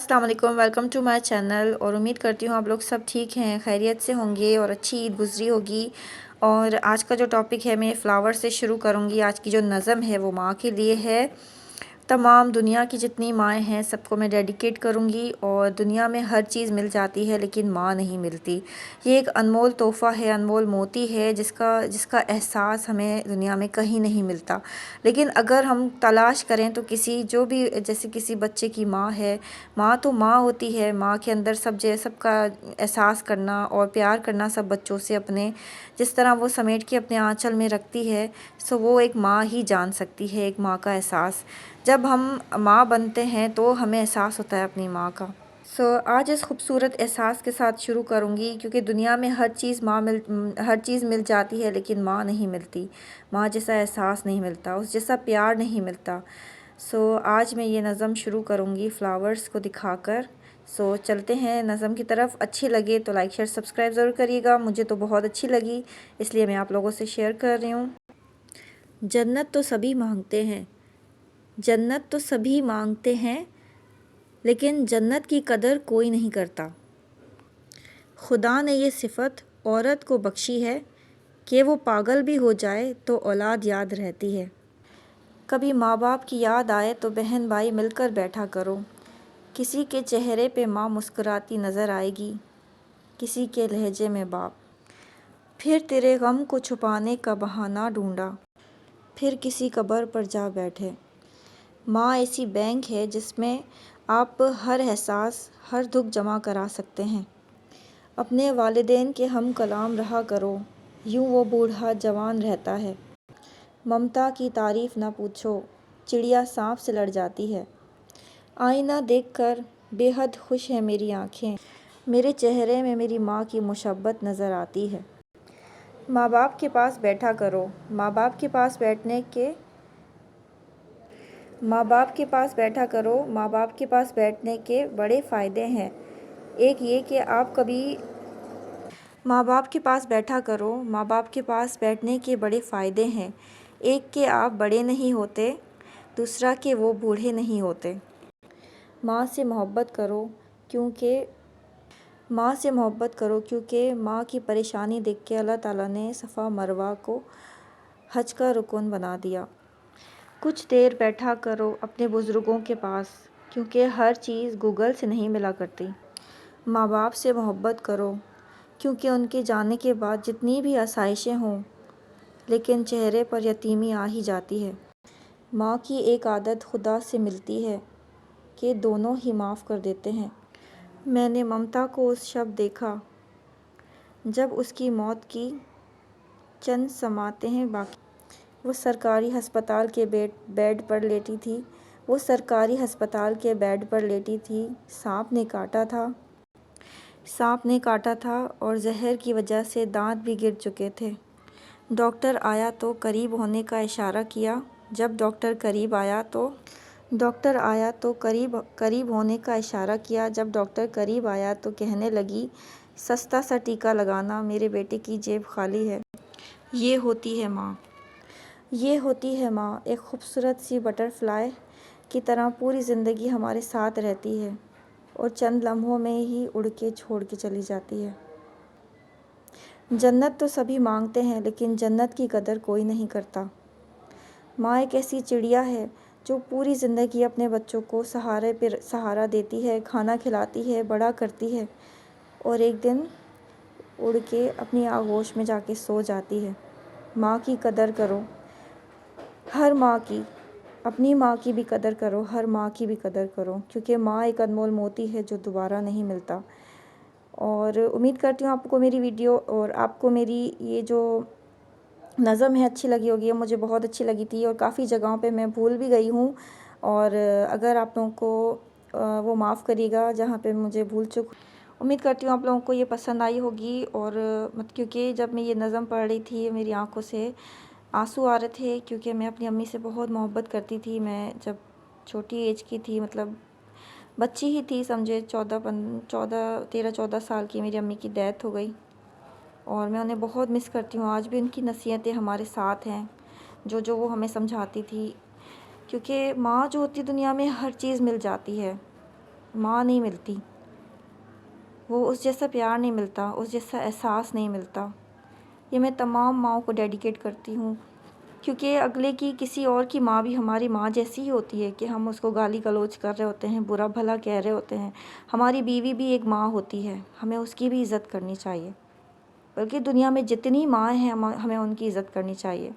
السلام علیکم، welcome to my channel. اور امید کرتی ہوں آپ لوگ سب ٹھیک ہیں، خیریت سے ہوں گے اور اچھی عید گزری ہوگی۔ اور آج کا جو ٹاپک ہے میں فلاور سے شروع کروں گی۔ آج کی جو نظم ہے وہ ماں کے لیے ہے۔ تمام دنیا کی جتنی مائیں ہیں سب کو میں ڈیڈیکیٹ کروں گی۔ اور دنیا میں ہر چیز مل جاتی ہے لیکن ماں نہیں ملتی۔ یہ ایک انمول تحفہ ہے، انمول موتی ہے جس کا احساس ہمیں دنیا میں کہیں نہیں ملتا۔ لیکن اگر ہم تلاش کریں تو جیسے کسی بچے کی ماں ہے، ماں تو ماں ہوتی ہے۔ ماں کے اندر سب کا احساس کرنا اور پیار کرنا سب بچوں سے اپنے جس طرح وہ سمیٹ کے اپنے آنچل میں رکھتی ہے، وہ ایک ماں ہی جان سکتی ہے ایک ماں کا احساس۔ جب ہم ماں بنتے ہیں تو ہمیں احساس ہوتا ہے اپنی ماں کا۔ آج اس خوبصورت احساس کے ساتھ شروع کروں گی، کیونکہ دنیا میں ہر چیز مل جاتی ہے لیکن ماں نہیں ملتی۔ ماں جیسا احساس نہیں ملتا، اس جیسا پیار نہیں ملتا۔ آج میں یہ نظم شروع کروں گی فلاورز کو دکھا کر۔ چلتے ہیں نظم کی طرف۔ اچھی لگے تو لائک شیئر سبسکرائب ضرور کریے گا، مجھے تو بہت اچھی لگی اس لیے میں آپ لوگوں سے شیئر کر رہی ہوں۔ جنت تو سبھی مانگتے ہیں، جنت تو سبھی مانگتے ہیں، لیکن جنت کی قدر کوئی نہیں کرتا۔ خدا نے یہ صفت عورت کو بخشی ہے کہ وہ پاگل بھی ہو جائے تو اولاد یاد رہتی ہے۔ کبھی ماں باپ کی یاد آئے تو بہن بھائی مل کر بیٹھا کرو۔ کسی کے چہرے پہ ماں مسکراتی نظر آئے گی، کسی کے لہجے میں باپ۔ پھر تیرے غم کو چھپانے کا بہانہ ڈھونڈا، پھر کسی قبر پر جا بیٹھے۔ ماں ایسی بینک ہے جس میں آپ ہر احساس، ہر دکھ جمع کرا سکتے ہیں۔ اپنے والدین کے ہم کلام رہا کرو، یوں وہ بوڑھا جوان رہتا ہے۔ ممتا کی تعریف نہ پوچھو، چڑیا سانپ سے لڑ جاتی ہے۔ آئینہ دیکھ کر بے حد خوش ہیں میری آنکھیں، میرے چہرے میں میری ماں کی مشبت نظر آتی ہے۔ ماں باپ کے پاس بیٹھا کرو، ماں باپ کے پاس بیٹھنے کے بڑے فائدے ہیں۔ ایک یہ کہ آپ کبھی ماں باپ کے پاس بیٹھا کرو، ماں باپ کے پاس بیٹھنے کے بڑے فائدے ہیں۔ ایک کہ آپ بڑے نہیں ہوتے، دوسرا کہ وہ بوڑھے نہیں ہوتے۔ ماں سے محبت کرو کیونکہ ماں کی پریشانی دیکھ کے اللہ تعالیٰ نے صفا مروہ کو حج کا رکن بنا دیا۔ کچھ دیر بیٹھا کرو اپنے بزرگوں کے پاس، کیونکہ ہر چیز گوگل سے نہیں ملا کرتی۔ ماں باپ سے محبت کرو کیونکہ ان کے جانے کے بعد جتنی بھی آسائشیں ہوں لیکن چہرے پر یتیمی آ ہی جاتی ہے۔ ماں کی ایک عادت خدا سے ملتی ہے کہ دونوں ہی معاف کر دیتے ہیں۔ میں نے ممتا کو اس شب دیکھا جب اس کی موت کی چند ساعتیں باقی۔ وہ سرکاری ہسپتال کے بیڈ پر لیٹی تھی۔ سانپ نے کاٹا تھا اور زہر کی وجہ سے دانت بھی گر چکے تھے۔ ڈاکٹر آیا تو قریب ہونے کا اشارہ کیا۔ جب ڈاکٹر قریب آیا تو کہنے لگی، سستا سا ٹیکا لگانا، میرے بیٹے کی جیب خالی ہے۔ یہ ہوتی ہے ماں، ایک خوبصورت سی بٹر فلائی کی طرح پوری زندگی ہمارے ساتھ رہتی ہے اور چند لمحوں میں ہی اڑ کے چھوڑ کے چلی جاتی ہے۔ جنت تو سبھی مانگتے ہیں لیکن جنت کی قدر کوئی نہیں کرتا۔ ماں ایک ایسی چڑیا ہے جو پوری زندگی اپنے بچوں کو سہارا دیتی ہے، کھانا کھلاتی ہے، بڑا کرتی ہے اور ایک دن اڑ کے اپنی آغوش میں جا کے سو جاتی ہے۔ ماں کی قدر کرو، ہر ماں کی، اپنی ماں کی بھی قدر کرو، ہر ماں کی بھی قدر کرو، کیونکہ ماں ایک انمول موتی ہے جو دوبارہ نہیں ملتا۔ اور امید کرتی ہوں آپ کو میری ویڈیو اور آپ کو میری یہ جو نظم ہے اچھی لگی ہوگی۔ مجھے بہت اچھی لگی تھی اور کافی جگہوں پہ میں بھول بھی گئی ہوں، اور اگر آپ لوگوں کو وہ معاف کریے گا جہاں پہ مجھے بھول امید کرتی ہوں آپ لوگوں کو یہ پسند آئی ہوگی۔ اور کیونکہ جب میں یہ نظم پڑھ رہی تھی میری آنکھوں سے آنسو آ رہے تھے، کیونکہ میں اپنی امی سے بہت محبت کرتی تھی۔ میں جب چھوٹی ایج کی تھی، مطلب بچی ہی تھی سمجھے، 13-14 سال کی، میری امی کی ڈیتھ ہو گئی اور میں انہیں بہت مس کرتی ہوں۔ آج بھی ان کی نصیحتیں ہمارے ساتھ ہیں، جو وہ ہمیں سمجھاتی تھی، کیونکہ ماں جو ہوتی دنیا میں ہر چیز مل جاتی ہے ماں نہیں ملتی، وہ اس جیسا پیار نہیں ملتا، اس جیسا احساس نہیں ملتا۔ یہ میں تمام ماؤں کو ڈیڈیکیٹ کرتی ہوں، کیونکہ اگلے کی کسی اور کی ماں بھی ہماری ماں جیسی ہی ہوتی ہے کہ ہم اس کو گالی گلوچ کر رہے ہوتے ہیں، برا بھلا کہہ رہے ہوتے ہیں۔ ہماری بیوی بھی ایک ماں ہوتی ہے، ہمیں اس کی بھی عزت کرنی چاہیے، بلکہ دنیا میں جتنی ماں ہیں ہمیں ان کی عزت کرنی چاہیے۔